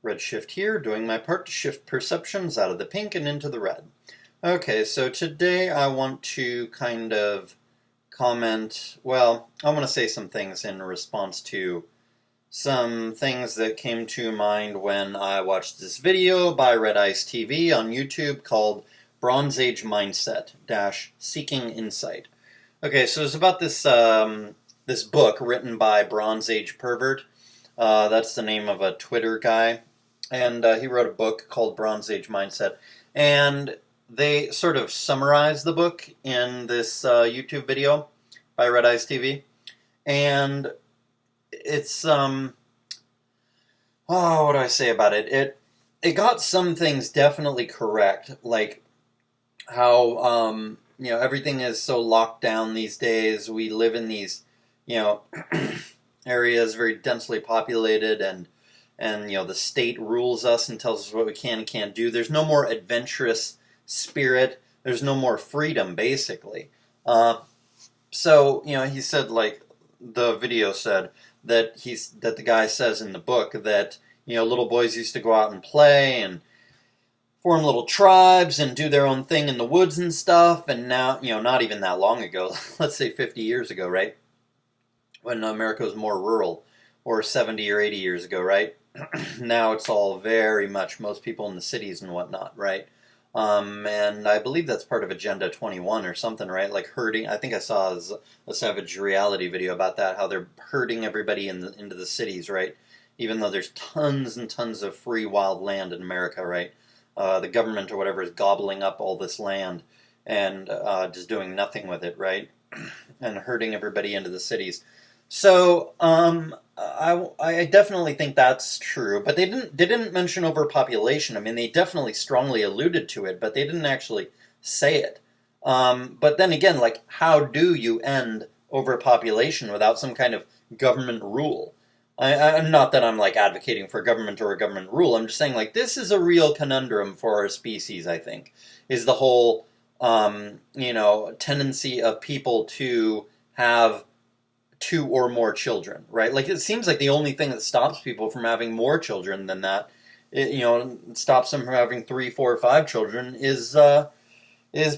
Redshift here, doing my part to shift perceptions out of the pink and into the red. Okay, so today I want to kind of comment, well, I want to say some things in response to some things that came to mind when I watched this video by Red Ice TV on YouTube called Bronze Age Mindset Seeking Insight. Okay, so it's about this book written by Bronze Age Pervert. That's the name of a Twitter guy. And he wrote a book called Bronze Age Mindset. And they sort of summarize the book in this YouTube video by Red Ice TV. And it's, what do I say about it? It got some things definitely correct, like how, everything is so locked down these days. We live in these, areas very densely populated, and the state rules us and tells us what we can and can't do. There's no more adventurous spirit. There's no more freedom, basically. So he said, like the video said, that the guy says in the book that little boys used to go out and play and form little tribes and do their own thing in the woods and stuff. And now, not even that long ago, let's say 50 years ago, right? When America was more rural, or 70 or 80 years ago, right? Now it's all very much most people in the cities and whatnot, right? And I believe that's part of Agenda 21 or something, right? Like herding. I think I saw a Savage Reality video about that, how they're herding everybody into the cities, right? Even though there's tons and tons of free wild land in America, right? The government or whatever is gobbling up all this land and just doing nothing with it, right? And herding everybody into the cities. So, I definitely think that's true, but they didn't mention overpopulation. I mean, they definitely strongly alluded to it, but they didn't actually say it. But then again, like, how do you end overpopulation without some kind of government rule? I'm not that I'm like advocating for government or a government rule. I'm just saying, like, this is a real conundrum for our species. I think is the whole tendency of people to have two or more children, right? Like, it seems like the only thing that stops people from having more children than that, stops them from having 3, 4, 5 children is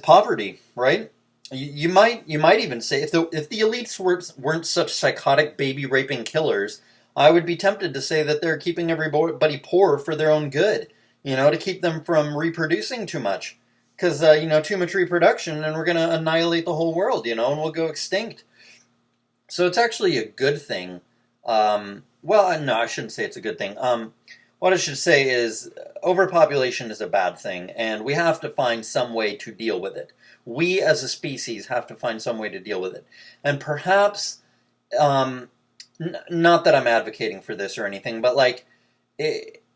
poverty, right? You might even say if the elites weren't such psychotic baby raping killers, I would be tempted to say that they're keeping everybody poor for their own good, to keep them from reproducing too much, because too much reproduction and we're going to annihilate the whole world, and we'll go extinct. So it's actually a good thing. Well, no, I shouldn't say it's a good thing. What I should say is overpopulation is a bad thing, and we have to find some way to deal with it. We as a species have to find some way to deal with it. And perhaps, not that I'm advocating for this or anything, but like,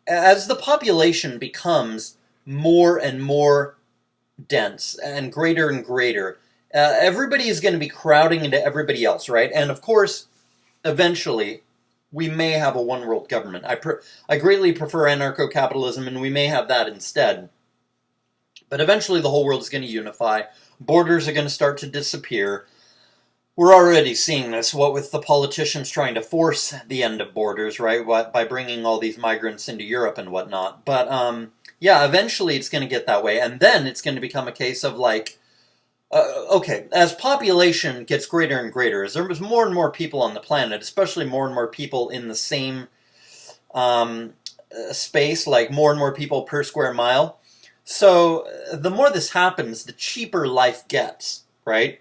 as the population becomes more and more dense and greater, everybody is going to be crowding into everybody else, right? And of course, eventually, we may have a one-world government. I greatly prefer anarcho-capitalism, and we may have that instead. But eventually, the whole world is going to unify. Borders are going to start to disappear. We're already seeing this, what with the politicians trying to force the end of borders, right? By bringing all these migrants into Europe and whatnot. But, yeah, eventually it's going to get that way. And then it's going to become a case of, like, okay, as population gets greater and greater, as there's more and more people on the planet, especially more and more people in the same space, like more and more people per square mile. So the more this happens, the cheaper life gets, right?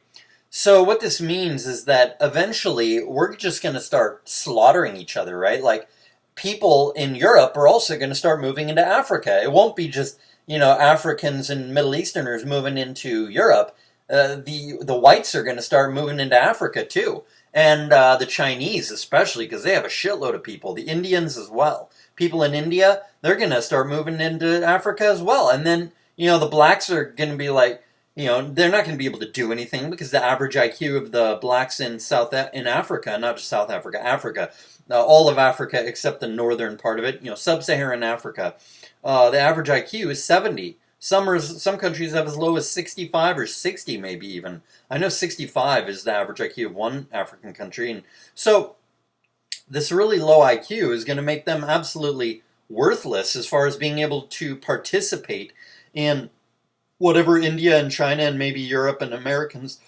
So what this means is that eventually we're just going to start slaughtering each other, right? Like, people in Europe are also going to start moving into Africa. It won't be just, Africans and Middle Easterners moving into Europe. The whites are going to start moving into Africa too, and the Chinese especially, because they have a shitload of people. The Indians as well. People in India, they're going to start moving into Africa as well. And then the blacks are going to be like, they're not going to be able to do anything because the average IQ of the blacks in Africa, not just South Africa, Africa, all of Africa except the northern part of it, sub-Saharan Africa, the average IQ is 70. Some countries have as low as 65 or 60, maybe even. I know 65 is the average IQ of one African country. And so this really low IQ is going to make them absolutely worthless as far as being able to participate in whatever India and China and maybe Europe and Americans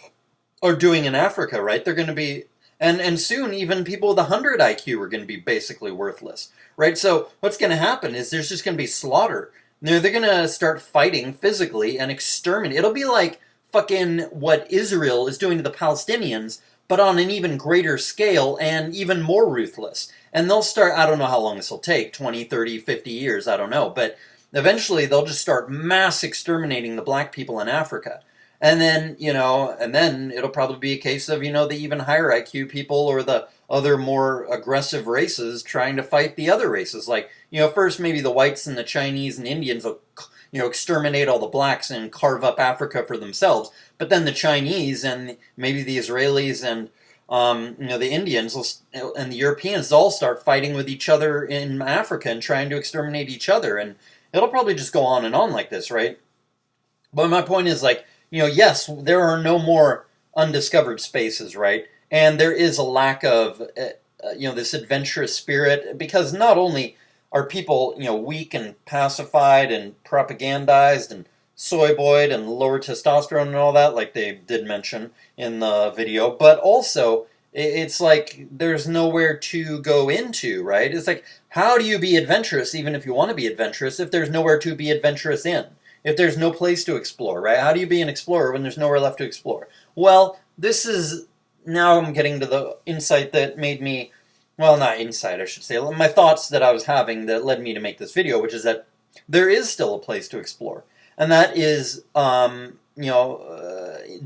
are doing in Africa, right? They're going to be, and soon even people with 100 IQ are going to be basically worthless, right? So what's going to happen is there's just going to be slaughter. They're going to start fighting physically and exterminate. It'll be like fucking what Israel is doing to the Palestinians, but on an even greater scale and even more ruthless. And they'll start, I don't know how long this will take, 20, 30, 50 years, I don't know, but eventually they'll just start mass exterminating the black people in Africa. And then, it'll probably be a case of, the even higher IQ people or the other more aggressive races trying to fight the other races. Like, first maybe the whites and the Chinese and Indians will, exterminate all the blacks and carve up Africa for themselves. But then the Chinese and maybe the Israelis and, the Indians and the Europeans all start fighting with each other in Africa and trying to exterminate each other. And it'll probably just go on and on like this, right? But my point is, like, yes, there are no more undiscovered spaces, right? And there is a lack of, this adventurous spirit, because not only are people, weak and pacified and propagandized and soy-boyed and lower testosterone and all that, like they did mention in the video, but also it's like there's nowhere to go into, right? It's like, how do you be adventurous, even if you want to be adventurous, if there's nowhere to be adventurous in? If there's no place to explore, right? How do you be an explorer when there's nowhere left to explore? Well, this is, now I'm getting to the insight that made me, well, not insight, I should say, my thoughts that I was having that led me to make this video, which is that there is still a place to explore. And that is,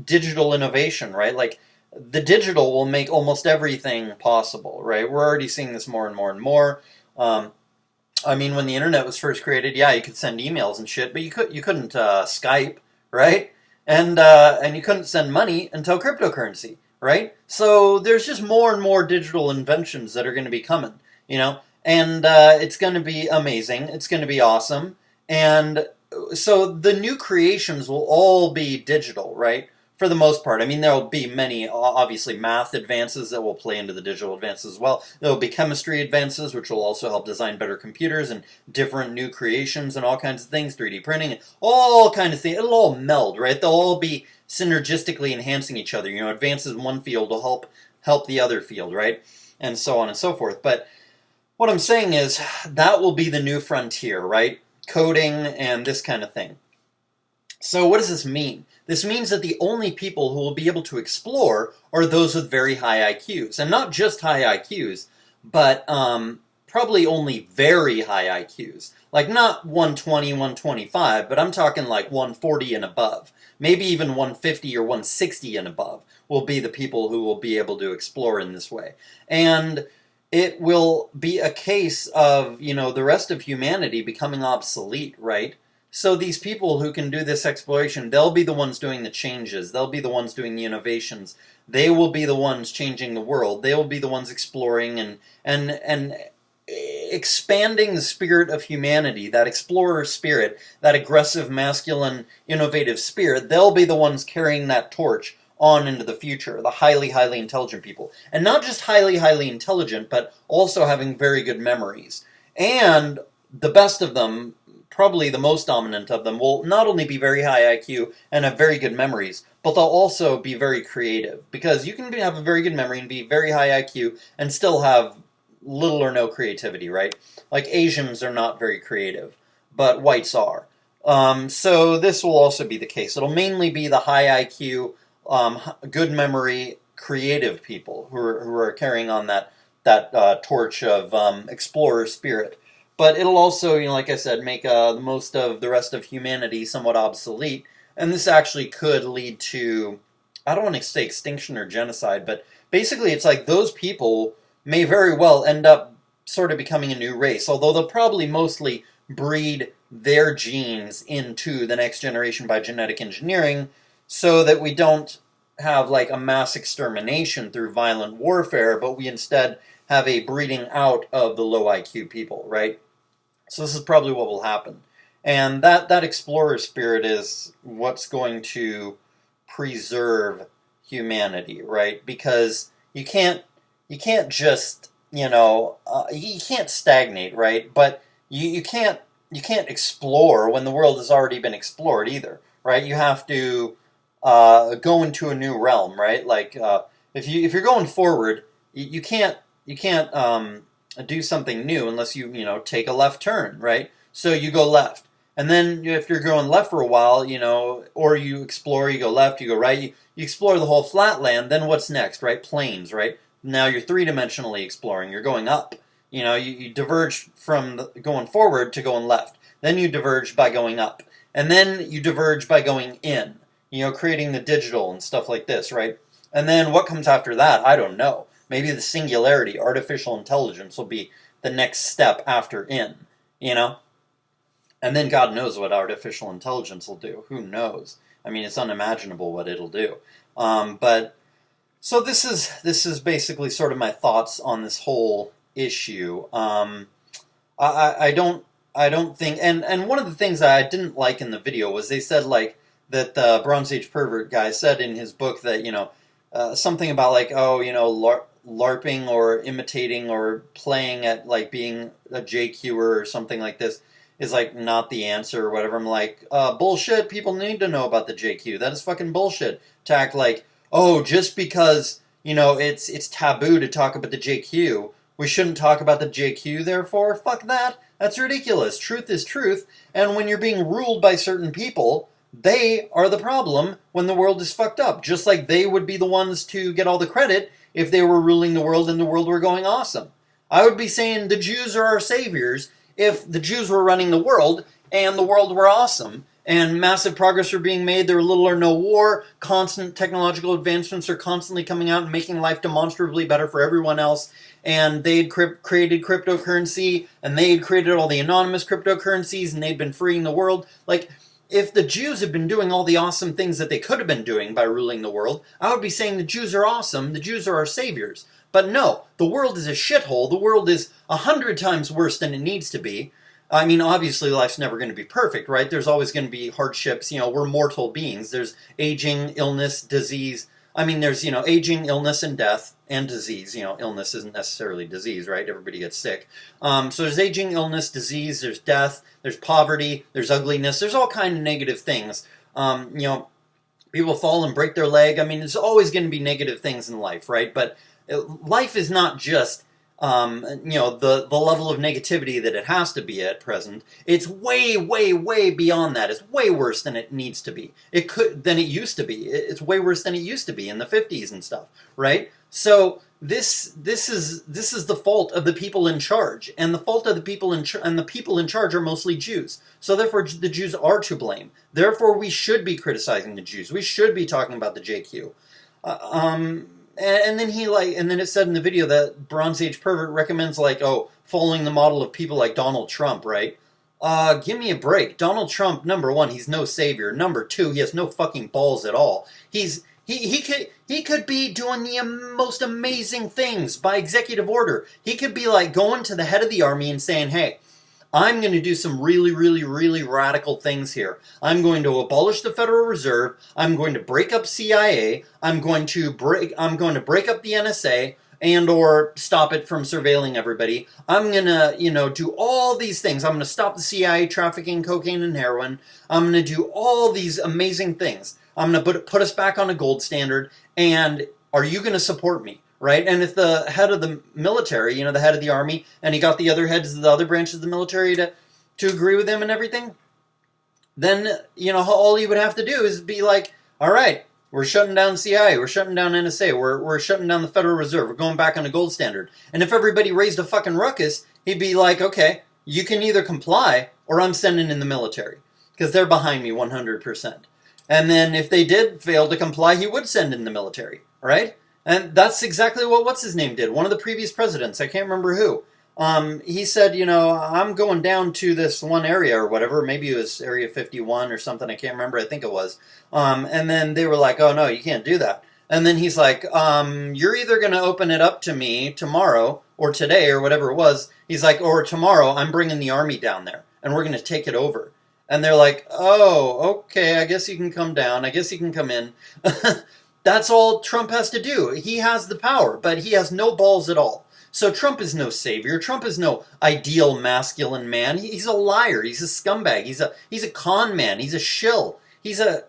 digital innovation, right? Like, the digital will make almost everything possible, right? We're already seeing this more and more and more. I mean, when the internet was first created, yeah, you could send emails and shit, but you couldn't Skype, right? And you couldn't send money until cryptocurrency, right? So there's just more and more digital inventions that are going to be coming, and it's going to be amazing. It's going to be awesome, and so the new creations will all be digital, right? For the most part. I mean, there will be many, obviously, math advances that will play into the digital advances as well. There will be chemistry advances, which will also help design better computers and different new creations and all kinds of things, 3D printing, all kinds of things. It'll all meld, right? They'll all be synergistically enhancing each other. Advances in one field will help the other field, right? And so on and so forth. But what I'm saying is that will be the new frontier, right? Coding and this kind of thing. So what does this mean? This means that the only people who will be able to explore are those with very high IQs. And not just high IQs, but probably only very high IQs. Like not 120, 125, but I'm talking like 140 and above. Maybe even 150 or 160 and above will be the people who will be able to explore in this way. And it will be a case of, the rest of humanity becoming obsolete, right? So these people who can do this exploration, they'll be the ones doing the changes. They'll be the ones doing the innovations. They will be the ones changing the world. They will be the ones exploring and expanding the spirit of humanity, that explorer spirit, that aggressive, masculine, innovative spirit. They'll be the ones carrying that torch on into the future, the highly, highly intelligent people. And not just highly, highly intelligent, but also having very good memories. And the best of them, probably the most dominant of them, will not only be very high IQ and have very good memories, but they'll also be very creative. Because you can have a very good memory and be very high IQ and still have little or no creativity, right? Like Asians are not very creative, but whites are. So this will also be the case. It'll mainly be the high IQ, good memory, creative people who are carrying on that torch of explorer spirit. But it'll also, like I said, make most of the rest of humanity somewhat obsolete. And this actually could lead to, I don't want to say extinction or genocide, but basically it's like those people may very well end up sort of becoming a new race. Although they'll probably mostly breed their genes into the next generation by genetic engineering so that we don't have like a mass extermination through violent warfare, but we instead have a breeding out of the low IQ people, right? So this is probably what will happen. And that explorer spirit is what's going to preserve humanity, right? Because you can't just, you can't stagnate, right? But you can't explore when the world has already been explored either, right? You have to go into a new realm, right? Like if you're going forward, you can't do something new unless you know take a left turn, right? So you go left, and then if you're going left for a while, you know, or you explore, you go left, you go right, you explore the whole flatland. Then what's next, right? Plains, right? Now you're three-dimensionally exploring. You're going up. You know, you diverge from going forward to going left. Then you diverge by going up, and then you diverge by going in. You know, creating the digital and stuff like this, right? And then what comes after that, I don't know. Maybe the singularity, artificial intelligence, will be the next step after in, you know? And then God knows what artificial intelligence will do. Who knows? I mean, it's unimaginable what it'll do. But so this is basically sort of my thoughts on this whole issue. I don't think, and one of the things that I didn't like in the video was they said like that the Bronze Age pervert guy said in his book that, you know, something about like, oh, you know, LARPing or imitating or playing at like being a JQer or something like this is like not the answer or whatever. I'm like, bullshit. People need to know about the JQ. That is fucking bullshit to act like, oh, just because, you know, it's taboo to talk about the JQ, we shouldn't talk about the JQ. Therefore, fuck that. That's ridiculous. Truth is truth. And when you're being ruled by certain people, they are the problem when the world is fucked up. Just like they would be the ones to get all the credit if they were ruling the world and the world were going awesome. I would be saying the Jews are our saviors if the Jews were running the world and the world were awesome and massive progress were being made, there were little or no war, constant technological advancements are constantly coming out and making life demonstrably better for everyone else, and they'd created cryptocurrency, and they'd created all the anonymous cryptocurrencies, and they'd been freeing the world. Like, if the Jews had been doing all the awesome things that they could have been doing by ruling the world, I would be saying the Jews are awesome, the Jews are our saviors. But no, the world is a shithole. The world is 100 times worse than it needs to be. I mean, obviously, life's never going to be perfect, right? There's always going to be hardships. You know, we're mortal beings. There's aging, illness, disease. I mean, there's, you know, aging, illness, and death, and disease. You know, illness isn't necessarily disease, right? Everybody gets sick. So there's aging, illness, disease, there's death, there's poverty, there's ugliness. There's all kind of negative things. You know, people fall and break their leg. I mean, there's always going to be negative things in life, right? But life is not just you know, the level of negativity that it has to be at present. It's way, way, way beyond that. It's way worse than it needs to be. Than it used to be. It's way worse than it used to be in the 50s and stuff, right? So this is the fault of the people in charge, and the fault of the people and the people in charge are mostly Jews. So therefore, the Jews are to blame. Therefore, we should be criticizing the Jews. We should be talking about the JQ. And then it said in the video that Bronze Age pervert recommends like, oh, following the model of people like Donald Trump, right? Give me a break. Donald Trump, number one, he's no savior. Number two, he has no fucking balls at all. He could be doing the most amazing things by executive order. He could be like going to the head of the army and saying, hey, I'm going to do some really, really, really radical things here. I'm going to abolish the Federal Reserve. I'm going to break up CIA. I'm going to break up the NSA and or stop it from surveilling everybody. I'm going to, you know, do all these things. I'm going to stop the CIA trafficking cocaine and heroin. I'm going to do all these amazing things. I'm going to put us back on a gold standard. And are you going to support me? Right? And if the head of the military, you know, the head of the army, and he got the other heads of the other branches of the military to agree with him and everything, then, you know, all he would have to do is be like, all right, we're shutting down CIA, we're shutting down NSA, we're shutting down the Federal Reserve, we're going back on a gold standard. And if everybody raised a fucking ruckus, he'd be like, okay, you can either comply or I'm sending in the military. Because they're behind me 100%. And then if they did fail to comply, he would send in the military, right? And that's exactly what what's-his-name did. One of the previous presidents, I can't remember who. He said, you know, I'm going down to this one area or whatever. Maybe it was Area 51 or something. I can't remember. I think it was. And then they were like, oh, no, you can't do that. And then he's like, you're either going to open it up to me tomorrow or today or whatever it was. He's like, or tomorrow I'm bringing the army down there and we're going to take it over. And they're like, oh, okay, I guess you can come down. I guess you can come in. That's all Trump has to do. He has the power, but he has no balls at all. So Trump is no savior. Trump is no ideal masculine man. He's a liar. He's a scumbag. He's a con man. He's a shill. He's a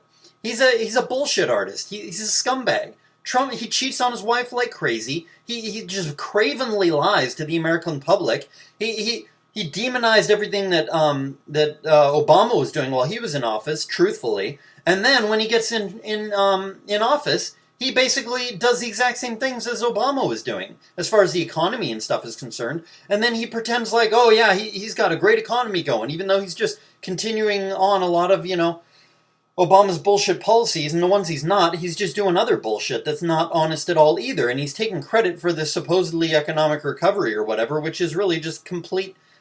bullshit artist. He's a scumbag. Trump, he cheats on his wife like crazy. He just cravenly lies to the American public. He demonized everything that Obama was doing while he was in office, truthfully. And then when he gets in office, he basically does the exact same things as Obama was doing, as far as the economy and stuff is concerned. And then he pretends like, oh yeah, he's got a great economy going, even though he's just continuing on a lot of, Obama's bullshit policies, and the ones he's not, he's just doing other bullshit that's not honest at all either. And he's taking credit for this supposedly economic recovery or whatever, which is really just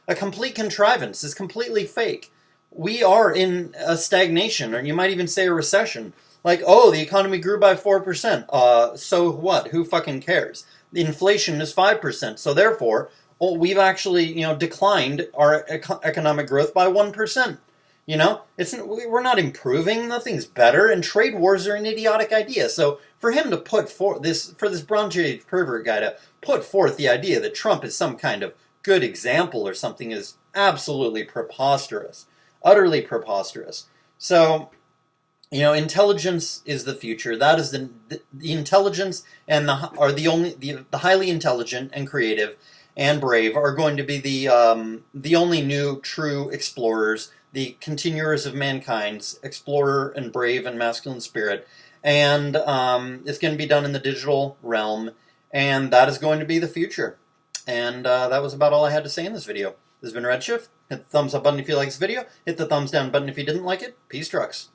a complete contrivance. It's completely fake. We are in a stagnation, or you might even say a recession. Like, oh, the economy grew by 4%. So what? Who fucking cares? The inflation is 5%. So therefore, we've actually, declined our economic growth by 1%. We're not improving. Nothing's better. And trade wars are an idiotic idea. So for him to put forth for this Bronze Age pervert guy to put forth the idea that Trump is some kind of good example or something is absolutely preposterous. Utterly preposterous. So, intelligence is the future. That is the intelligence and the highly intelligent and creative and brave are going to be the only new true explorers, the continuers of mankind's explorer and brave and masculine spirit. And it's going to be done in the digital realm, and that is going to be the future. And that was about all I had to say in this video. This has been Redshift. Hit the thumbs up button if you like this video. Hit the thumbs down button if you didn't like it. Peace trucks.